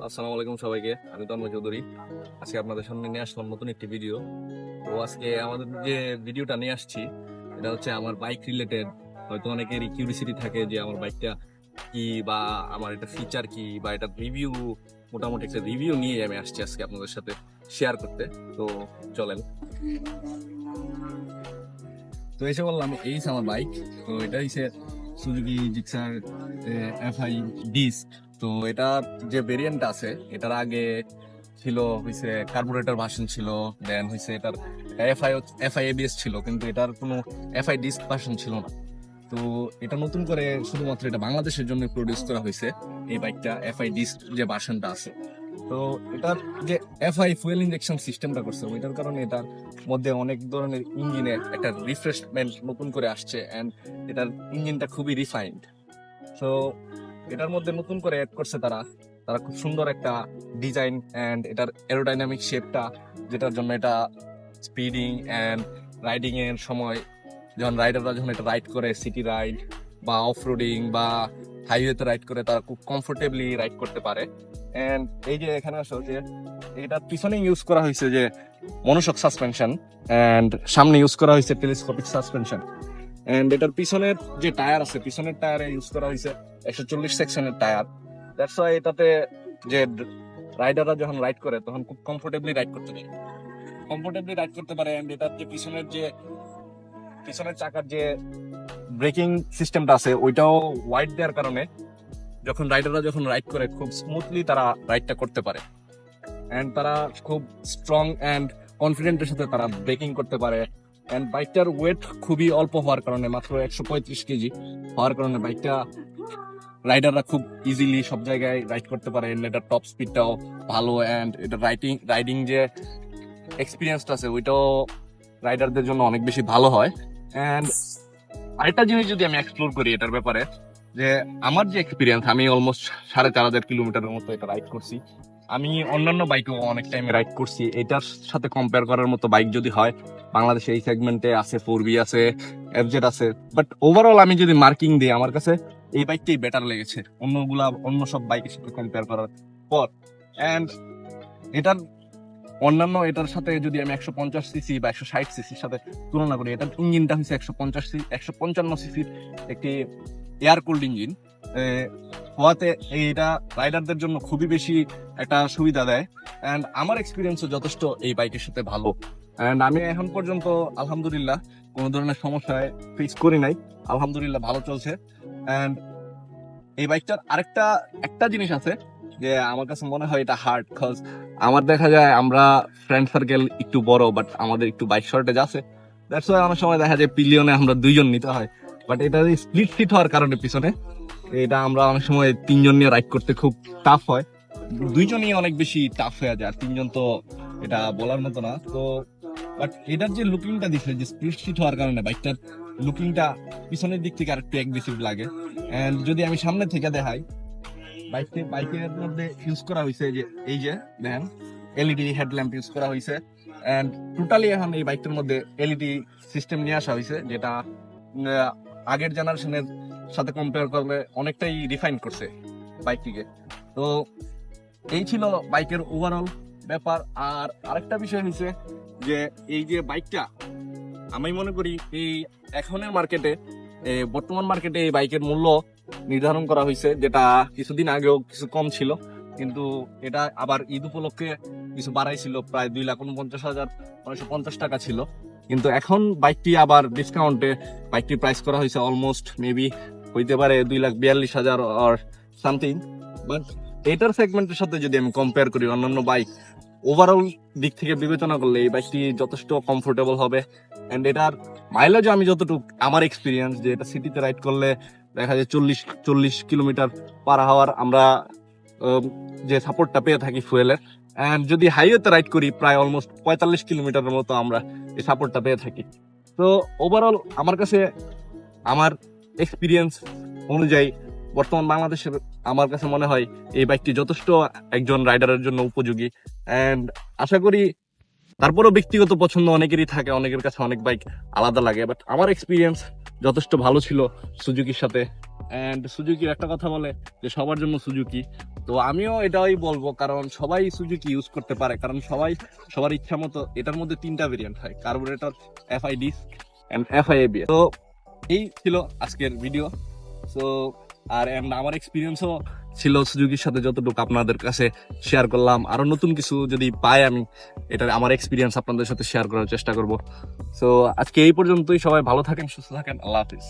আসসালামু আলাইকুম সবাইকে। আমি তন্ময় চৌধুরী। আজকে আপনাদের সামনে নিয়ে আসলাম নতুন একটি ভিডিও। তো আজকে আমাদের যে ভিডিওটা নিয়ে আসছি এটা হচ্ছে আমার বাইক রিলেটেড। হয়তো অনেকেরই কিউরিসিটি থাকে যে আমার বাইকটা কি, বা আমার এটা ফিচার কি, বা এটা রিভিউ, মোটামুটি একটা রিভিউ নিয়ে আমি আসছি আজকে আপনাদের সাথে শেয়ার করতে। তো চলেন। তো এসে বললাম এই আমার বাইক। তো এটা হচ্ছে সুজুকি জিক্সার এফআই ডিস্ক। তো এটা যে ভেরিয়েন্ট আছে, এটার আগে ছিল হইছে কার্বোরেটর ভার্সন ছিল, দেন হইছে এটার এফআই এফআই এবিএস ছিল, কিন্তু এটার কোনো এফআই ডিস্ক ভার্সন ছিল না। তো এটা নতুন করে শুধুমাত্র এটা বাংলাদেশের জন্য প্রডিউস করা হয়েছে, এই বাইকটা এফআই ডিস্ক যে ভার্সনটা আছে। তো এটার যে এফআই ফুয়েল ইনজেকশন সিস্টেমটা করছে, ওইটার কারণে এটার মধ্যে অনেক ধরনের ইঞ্জিনে একটা রিফ্রেশমেন্ট নতুন করে আসছে, অ্যান্ড এটার ইঞ্জিনটা খুবই রিফাইন্ড। তো এটার মধ্যে নতুন করে অ্যাড করছে তারা তারা খুব সুন্দর একটা ডিজাইন অ্যান্ড এটার এরোডাইনামিক শেপটা, যেটার জন্য এটা স্পিডিং অ্যান্ড রাইডিং এর সময় যখন এটা রাইড করে, সিটি রাইড বা অফ রোডিং বা হাইওয়েতে রাইড করে, তারা খুব কমফোর্টেবলি রাইড করতে পারে। এন্ড এই যে এখানে আসো যে এটা পিছনে ইউজ করা হয়েছে যে মনোশক সাসপেনশন, এন্ড সামনে ইউজ করা হয়েছে টেলিস্কোপিক সাসপেনশন। এন্ড এটার পিছনের যে টায়ার আছে, পিছনের টায়ারে ইউজ করা হয়েছে 140 সেকশনের টায়ার। দ্যাটস ওয়াই এটাতে যে রাইডাররা যখন রাইড করে তখন খুব কমফোর্টেবলি রাইড করতে পারে, এন্ড এটার যে পিছনের চাকার যে ব্রেকিং সিস্টেমটা আছে, ওইটাও ওয়াইড দেওয়ার কারণে রাইডাররা যখন রাইড করে খুব স্মুথলি তারা রাইডটা করতে পারে, এন্ড তারা খুব স্ট্রং এন্ড কনফিডেন্টের সাথে তারা ব্রেকিং করতে পারে। এন্ড বাইকটার ওয়েট খুবই অল্প হওয়ার কারণে, মাত্র 135 কেজি হওয়ার কারণে বাইকটা রাইডাররা খুব ইজিলি সব জায়গায় রাইড করতে পারে। এটার টপ স্পিডটাও ভালো, এন্ড এটা রাইডিং যে এক্সপিরিয়েন্সটা আছে ওইটাও রাইডারদের জন্য অনেক বেশি ভালো হয়। এন্ড আরেকটা জিনিস যদি আমি এক্সপ্লোর করি এটার ব্যাপারে, যে আমার যে এক্সপিরিয়েন্স, আমি অলমোস্ট 4,500 কিলোমিটারের মতো এটা রাইড করছি। আমি অন্যান্য বাইকও অনেক টাইম রাইড করছি। এটার সাথে কম্পেয়ার করার মতো বাইক যদি হয়, বাংলাদেশে এই সেগমেন্টে আছে 4বি আছে, এফজেড আছে, বাট ওভারঅল আমি যদি মার্কিং দিই, আমার কাছে এই বাইকটাই বেটার লেগেছে অন্য সব বাইকের সাথে কম্পেয়ার করার পর। এন্ড এটার এটার সাথে যদি আমি 150 সিসি বা 160 সিসির সাথে তুলনা করি, এটার ইঞ্জিনটা হচ্ছে 155 সিসির একটি এয়ার কুলড ইঞ্জিন হওয়াতে এইটা রাইডারদের জন্য খুবই বেশি একটা সুবিধা দেয়। অ্যান্ড আমার এক্সপিরিয়েন্সও যথেষ্ট এই বাইকের সাথে ভালো। অ্যান্ড আমি এখন পর্যন্ত আলহামদুলিল্লাহ কোনো ধরনের সমস্যায় ফেস করি নাই, আলহামদুলিল্লাহ ভালো চলছে। অ্যান্ড এই বাইকটার একটা জিনিস আছে যে আমার কাছে মনে হয় এটা হার্ড, কজ আমার দেখা যায় আমরা ফ্রেন্ড সার্কেল একটু বড়, বাট আমাদের একটু বাইক শর্টেজ আছে। দ্যাটস ওয়াই অনেক সময় দেখা যায় পিলিয়নে আমরা 2জন নিতে হয়, বাট এটা স্প্লিট সিট হওয়ার কারণে পিছনে এটা আমরা অনেক সময় 3জন নিয়ে রাইড করতে খুব টাফ হয়। 2জনই অনেক বেশি টাফ হয়ে যায়, আর 3জন তো এটা বলার মতো না। তো বাট এটার যে লুকিংটা দিচ্ছে, যে স্প্লিট সিট হওয়ার কারণে বাইকটার লুকিংটা পিছনের দিক থেকে আরেকটু অ্যাগ্রেসিভ লাগে। এন্ড যদি আমি সামনে থেকে দেখাই, বাইকের মধ্যে ইউজ করা হয়েছে যে এই যে দেখেন এলইডি হেডল্যাম্প ইউজ করা হয়েছে। এন্ড টোটালি এখন এই বাইকটার মধ্যে এলইডি সিস্টেম নিয়ে আসা হয়েছে, যেটা আগের জেনারেশনের সাথে কম্পেয়ার করলে অনেকটাই রিফাইন করছে বাইকটিকে। তো এই ছিল বাইকের ওভারঅল ব্যাপার। আর আরেকটা বিষয় হয়েছে যে এই যে বাইকটা, আমি মনে করি এই এখনের মার্কেটে, বর্তমান মার্কেটে এই বাইকের মূল্য নির্ধারণ করা হয়েছে, যেটা কিছুদিন আগেও কিছু কম ছিল, কিন্তু এটা আবার ঈদ উপলক্ষে কিছু বাড়াইছিল, প্রায় 2,49,950 টাকা ছিল। কিন্তু এখন বাইকটি আবার ডিসকাউন্টে বাইকটি প্রাইস করা হয়েছে অলমোস্ট মেবি হইতে পারে 2,42,000 অর সামথিং। বাট এটার সেগমেন্টের সাথে যদি আমি কম্পেয়ার করি অন্যান্য বাইক, ওভারঅল দিক থেকে বিবেচনা করলে এই বাইকটি যথেষ্ট কমফোর্টেবল হবে। এন্ড এটার মাইলেজ আমি যতটুকু আমার এক্সপিরিয়েন্স, যে এটা সিটিতে রাইড করলে দেখা যায় 40 কিলোমিটার পার আওয়ার আমরা যে সাপোর্টটা পেয়ে থাকি ফুয়েলের। এন্ড যদি হাইওয়েতে রাইড করি প্রায় অলমোস্ট 45 কিলোমিটারের মতো আমরা এই সাপোর্টটা পেয়ে থাকি। তো ওভারঅল আমার কাছে, আমার এক্সপিরিয়েন্স অনুযায়ী বর্তমান বাংলাদেশের আমার কাছে মনে হয় এই বাইকটি যথেষ্ট একজন রাইডারের জন্য উপযোগী। এন্ড আশা করি, তারপরেও ব্যক্তিগত পছন্দ অনেকেরই থাকে, অনেকের কাছে অনেক বাইক আলাদা লাগে, বাট আমার এক্সপিরিয়েন্স যথেষ্ট ভালো ছিল সুজুকির সাথে। অ্যান্ড সুজুকির একটা কথা বলে যে সবার জন্য সুজুকি, তো আমিও এটাই বলবো, কারণ সবাই সুজুকি ইউজ করতে পারে, কারণ সবার ইচ্ছা মতো। এটার মধ্যে 3টা ভেরিয়েন্ট হয়, carburettor, FI disc and FI ABS. তো এই ছিল আজকের ভিডিও। সো আর আমার এক্সপিরিয়েন্সও ছিল সুজুকির সাথে, যতটুকু আপনাদের কাছে শেয়ার করলাম। আরো নতুন কিছু যদি পাই আমি, এটা আমার এক্সপিরিয়েন্স আপনাদের সাথে শেয়ার করার চেষ্টা করব। সো আজকে এই পর্যন্তই। সবাই ভালো থাকেন, সুস্থ থাকেন, আল্লাহ হাফিজ।